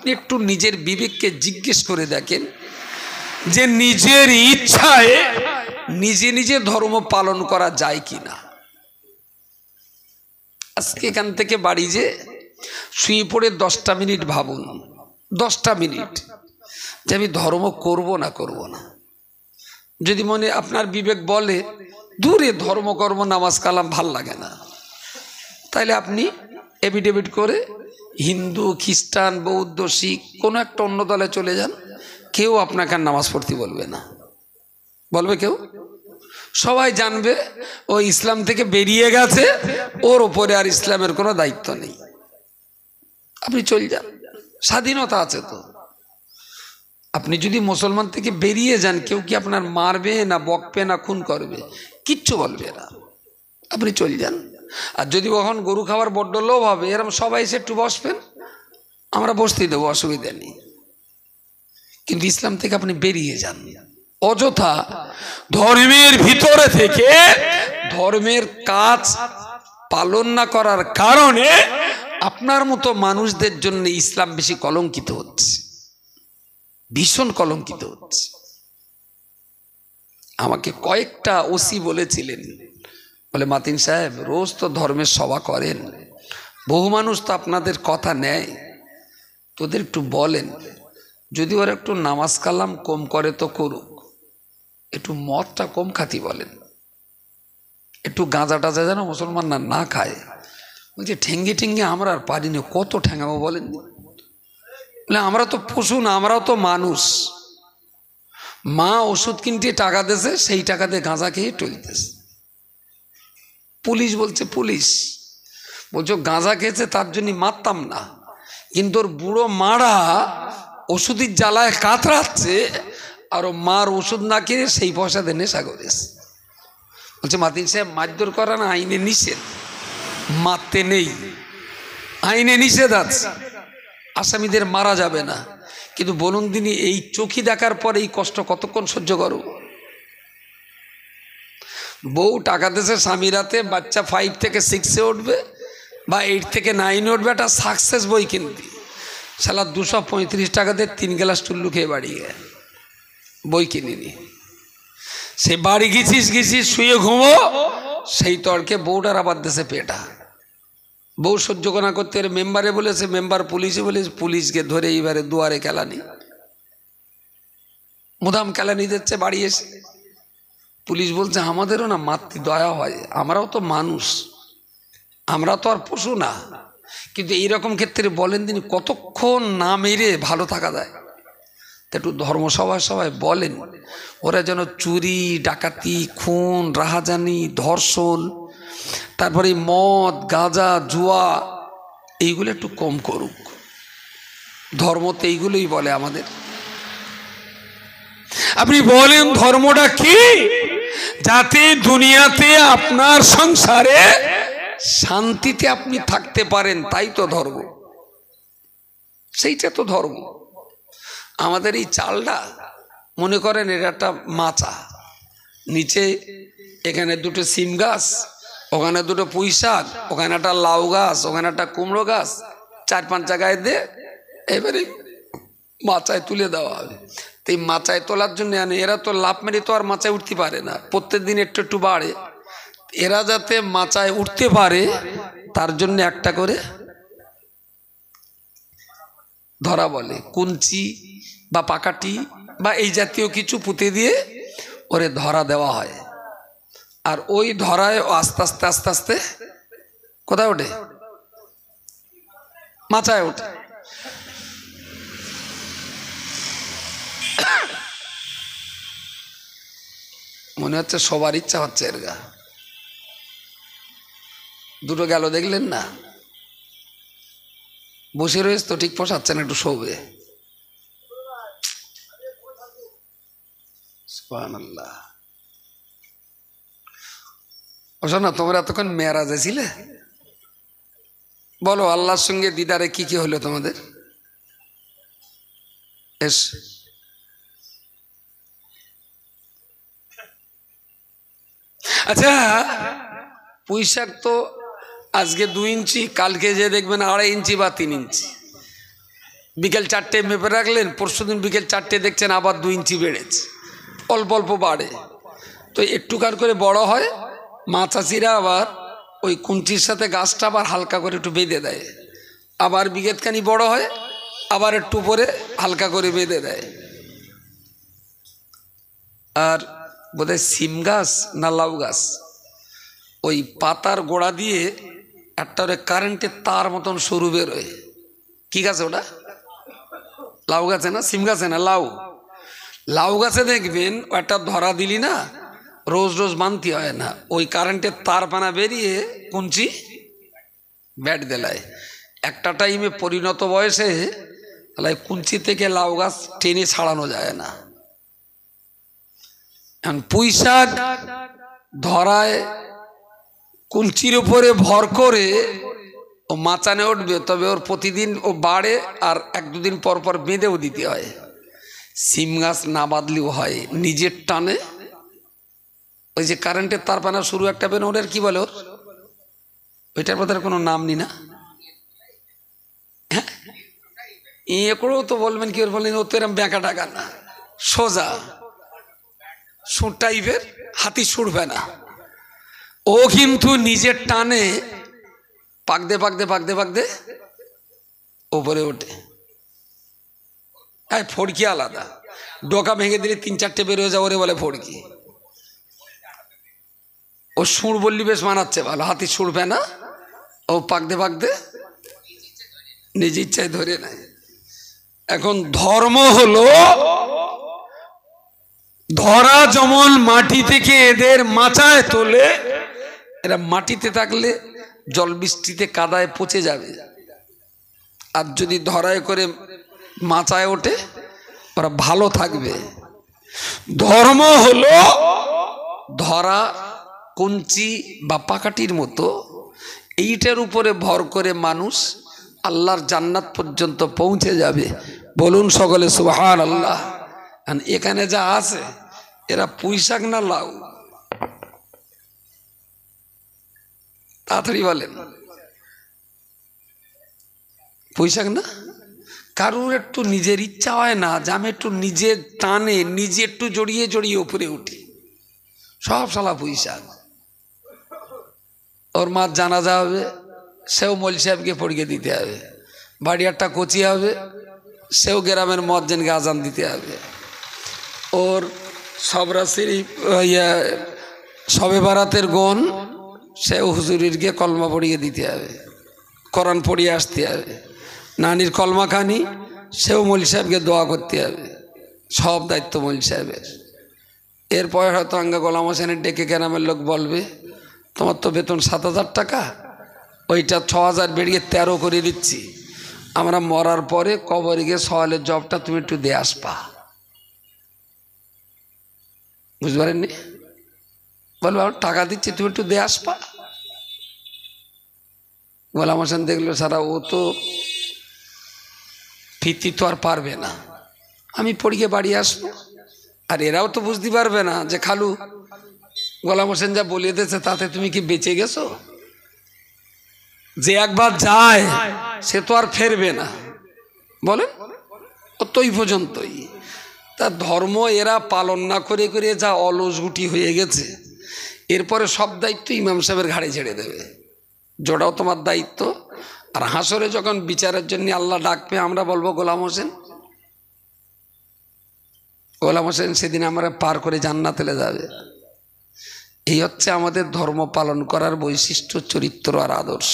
আপনি একটু নিজের বিবেককে জিজ্ঞেস করে দেখেন যে নিজের ইচ্ছায় নিজে নিজে ধর্ম পালন করা যায় কিনা। আজকে এখান থেকে বাড়ি যে শুয়ে পড়ে 10টা মিনিট ভাবুন, 10টা মিনিট, যে আমি ধর্ম করব না করব না। যদি মনে আপনার বিবেক বলে দূরে ধর্ম কর্ম নামাজ কালাম ভাল লাগে না, তাহলে আপনি এফিডেভিট করে হিন্দু, খ্রিস্টান, বৌদ্ধ, শিখ কোনো একটা অন্য দলে চলে যান। কেউ আপনাকে আর নামাজ পড়তে বলবে না। বলবে কেউ? সবাই জানবে ও ইসলাম থেকে বেরিয়ে গেছে, ওর ওপরে আর ইসলামের কোনো দায়িত্ব নেই। আপনি চলে যান, স্বাধীনতা আছে তো। আপনি যদি মুসলমান থেকে বেরিয়ে যান, কেউ কি আপনার মারবে না বকবে না খুন করবে? কিচ্ছু বলবে না, আপনি চলে যান। আর যদি কখন গরু খাবার বড্ড লোভ হবে, এরকম সবাই এসে একটু বসবেন, আমরা বসতেই দেবো, অসুবিধা নেই। কিন্তু ইসলাম থেকে আপনি বেরিয়ে যান। অযথা ধর্মের ভিতরে থেকে ধর্মের কাজ পালন না করার কারণে আপনার মতো মানুষদের জন্য ইসলাম বেশি কলঙ্কিত হচ্ছে, ভীষণ কলঙ্কিত হচ্ছে। আমাকে কয়েকটা ওসি বলেছিলেন, বলে মাতিন সাহেব রোজ তো ধর্মের সভা করেন, বহু মানুষ তো আপনাদের কথা নেয়, তোদের একটু বলেন যদি ওরা একটু নামাজ কালাম কম করে তো করুক, একটু মদটা কম খাতি বলেন, একটু গাঁজা টাজা যেন মুসলমান না খায়। বলছে ঠেঙ্গে ঠেঙ্গে আমরা আর পারি না, কত ঠেঙ্গাবো বলেন? বলে আমরা তো পশু না, আমরাও তো মানুষ। মা ওষুধ কিনতে টাকা দিয়েছে, সেই টাকা দিয়ে গাঁজা খেয়ে টলতেছে। পুলিশ বলছে, পুলিশ বলছো গাঁজা খেয়েছে তার জন্য মারতাম না, কিন্তু ওর বুড়ো মারা ওষুধের জ্বালায় কাতরাচ্ছে, আর ও মার ওষুধ না কিনে সেই পয়সা দিয়ে নেশা করেছে। বলছে মাতিন সাহেব মারধর করা না আইনে নিষেধ, মারতে নেই, আইনে নিষেধ আছে, আসামিদের মারা যাবে না। কিন্তু বলুন তিনি এই চোখি দেখার পর এই কষ্ট কতক্ষণ সহ্য করো? বউ টাকা দিয়েছে স্বামী রাতে, বাচ্চা 5 থেকে 6-এ উঠবে বা 8 থেকে 9-এ উঠবে, একটা সাকসেস বই কিনতে শালা 235 টাকা দিয়ে 3 গ্লাস টুল্লু খেয়ে বাড়ি গে বই কিনিনি। সে বাড়ি গেছিস শুয়ে ঘুমো, সেই তর্কে বউটার আবার দেশে পেটা। বউ সহ্য না করতে মেম্বারে বলেছে, মেম্বার পুলিশে বলেছে, পুলিশকে ধরে এইবারে দুয়ারে কেলানি, মুদাম কেলানি দিচ্ছে বাড়ি এসে। পুলিশ বলছে আমাদেরও না মাতৃ দয়া হয়, আমরাও তো মানুষ, আমরা তো আর পশু না। কিন্তু এইরকম ক্ষেত্রে বলেন তিনি কতক্ষণ না মেরে ভালো থাকা যায়? একটু ধর্মসভায় সবাই বলেন ওরা যেন চুরি, ডাকাতি, খুন, রাহাজানি, ধর্ষণ, তারপরে মদ, গাঁজা, জুয়া এইগুলো একটু কম করুক। ধর্মতে এইগুলোই বলে আমাদের। আপনি বলেন ধর্মটা কি? যাতে দুনিয়াতে আপনার সংসারে শান্তিতে আপনি থাকতে পারেন, তাই তো ধর্ম, সেইটা তো ধর্ম। আমাদের এই চালটা মনে করেন এটা একটা মাচা, নিচে এখানে দুটো সিম গাছ, ওখানে দুটো পুঁই শাক, ওখানে একটা লাউ গাছ, ওখানে একটা কুমড়ো গাছ, 4-5 জায়গায় দিয়ে এবারে মাচায় তুলে দেওয়া হবে। তো এই মাচায় তোলার জন্য আনে, এরা তো লাভ মেরে তো আর মাচায় উঠতে পারে না, প্রত্যেক দিন একটু একটু বাড়ে। এরা যাতে মাচায় উঠতে পারে তার জন্য একটা করে ধরা বলে কুঞ্চি বা পাকাটি বা এই জাতীয় কিছু পুঁতে দিয়ে ওরে ধরা দেওয়া হয়। আর ওই ধরায় আস্তে আস্তে আস্তে আস্তে কোথায় ওঠে? মাচায় ওঠে। মনে হচ্ছে সবার ইচ্ছা হচ্ছে এর গা। দুটো গেল দেখলেন না? বসে রয়েছে তো ঠিক পোষাচ্ছে না, একটু শোবে। সুবহানাল্লাহ। না তোমরা এতক্ষণ মেরাজে ছিলে, বলো আল্লাহর সঙ্গে দিদারে কি কি হলো তোমাদের? এস আচ্ছা, পুঁইশাক তো আজকে 2 ইঞ্চি, কালকে যে দেখবেন 2.5 ইঞ্চি বা 3 ইঞ্চি। বিকেল 4টে মেপে রাখলেন, পরশুদিন বিকেল 4টে দেখছেন আবার 2 ইঞ্চি বেড়েছে, অল্প অল্প বাড়ে। তো একটুকার করে বড় হয়, মা চাষিরা আবার ওই কুঞ্চির সাথে গাছটা আবার হালকা করে একটু বেঁধে দেয়, আবার বিঘেতখানি বড় হয়, আবার একটু পরে হালকা করে বেঁধে দেয়। আর বোধহয় সিম গাছ না লাউ গাছ, ওই পাতার গোড়া দিয়ে একটা কারেন্টের তার মতন সরু বেরোয়। কি গাছ ওটা? লাউ গাছে না, সিম গাছে না, লাউ গাছে দেখবেন একটা ধরা দিলি না, রোজ রোজ মানতে হয় না, ওই কারেন্টের তার পানা বেরিয়ে কুঞ্চি ব্যাট দেলায়। একটা টাইমে পরিণত বয়সে তাহলে কুঞ্চি থেকে লাউ গাছ টেনে ছাড়ানো যায় না। এখন পুঁই শাক ধরায় কুঞ্চির উপরে ভর করে ও মাচানে উঠবে, তবে ওর প্রতিদিন ও বাড়ে, আর 1-2 দিন পর পর বেঁধেও দিতে হয়। সিম গাছ না বাঁধলেও হয়, নিজের টানে ওই যে কারেন্টের তার পানা শুরু একটা বেন, ওটার কি বলে, ওইটার বোধহয় কোনো নাম নি না, হ্যাঁ একড়েও তো বলবেন, কি বললেন, ও তো এরকম ব্যাঁকা টাকা না, সোজা সুর টাইপের, হাতি ছুটবে না। ও কিন্তু নিজের টানে পাকতে পাকতে পাকতে পাকতে ওপরে ওঠে। হ্যাঁ, ফড়কি আলাদা, ডোকা ভেঙে দিলে 3-4টে বেরোয় যাও, ওরে বলে ফড়কি। ও সুর বললি বেশ মানাচ্ছে ভালো, হাতি ছুটবে না, ও পাকতে পাকতে নিজ ইচ্ছায় ধরে নেয়। এখন ধর্ম হলো ধরা যেমন মাটি থেকে এদের মাচায় তোলে, এরা মাটিতে থাকলে জল বৃষ্টিতে কাদায় পচে যাবে, আর যদি ধরায় করে মাচায় ওঠে ওরা ভালো থাকবে। ধর্ম হলো ধরা কঞ্চি বা পাকাটির মতো, এইটার উপরে ভর করে মানুষ আল্লাহর জান্নাত পর্যন্ত পৌঁছে যাবে। বলুন সকলে সুবহানাল্লাহ। এখানে যা আছে এরা পুঁই শাক না লাউ? তাড়াতাড়ি বলেন। পুঁই শাক না? কারুর একটু নিজের ইচ্ছা হয় না যে আমি একটু নিজের টানে নিজে একটু জড়িয়ে জড়িয়ে উপরে উঠি, সব শালা পুঁই শাক। ওর মা জানাজা হবে, সেও মৌল সাহেবকে পড়িয়ে দিতে হবে, বাড়ি একটা কচি হবে, সেও গ্রামের মুয়াজ্জিনকে আজান দিতে হবে, ওর সবরাশির শবে বারাতের গন সেও হুজুরির গিয়ে কলমা পড়িয়ে দিতে হবে, কোরআন পড়িয়ে আসতে হবে, নানির কলমা খানি সেও মৌল সাহেবকে দোয়া করতে হবে, সব দায়িত্ব মৌল সাহেবের। এরপরে হয়তো আঙ্গা গোলাম হোসেনের ডেকে গ্রামের লোক বলবে তোমার তো বেতন 7,000 টাকা, ওইটা 6,000 বেরিয়ে 13 করে দিচ্ছি, আমরা মরার পরে কবরে গিয়ে সওয়ালের জবটা তুমি একটু দিয়ে আসবা। বুঝতে পারেননি? বলবো টাকা দিচ্ছি তুমি একটু দিয়ে আসবা। গোলাম হোসেন দেখলো সারা ও তো ফিরতি তো আর পারবে না, আমি পড়িয়ে বাড়ি আসবো। আর এরাও তো বুঝতে পারবে না যে খালু গোলাম হোসেন যা বলিয়ে দিয়েছে তাতে তুমি কি বেঁচে গেছো। যে একবার যায় সে তো আর ফেরবে না, বলেন, ও তো এই পর্যন্তই। তা ধর্ম এরা পালন না করে করে যা অলসগুটি হয়ে গেছে, এরপরে সব দায়িত্ব ইমাম সাহেবের ঘাড়ে ছেড়ে দেবে, জোটাও তোমার দায়িত্ব। আর হাসরে যখন বিচারের জন্য আল্লাহ ডাকবে, আমরা বলবো গোলাম হোসেন, গোলাম হোসেন সেদিন আমরা পার করে জান্নাতে যাবে। এই হচ্ছে আমাদের ধর্ম পালন করার বৈশিষ্ট্য, চরিত্র আর আদর্শ।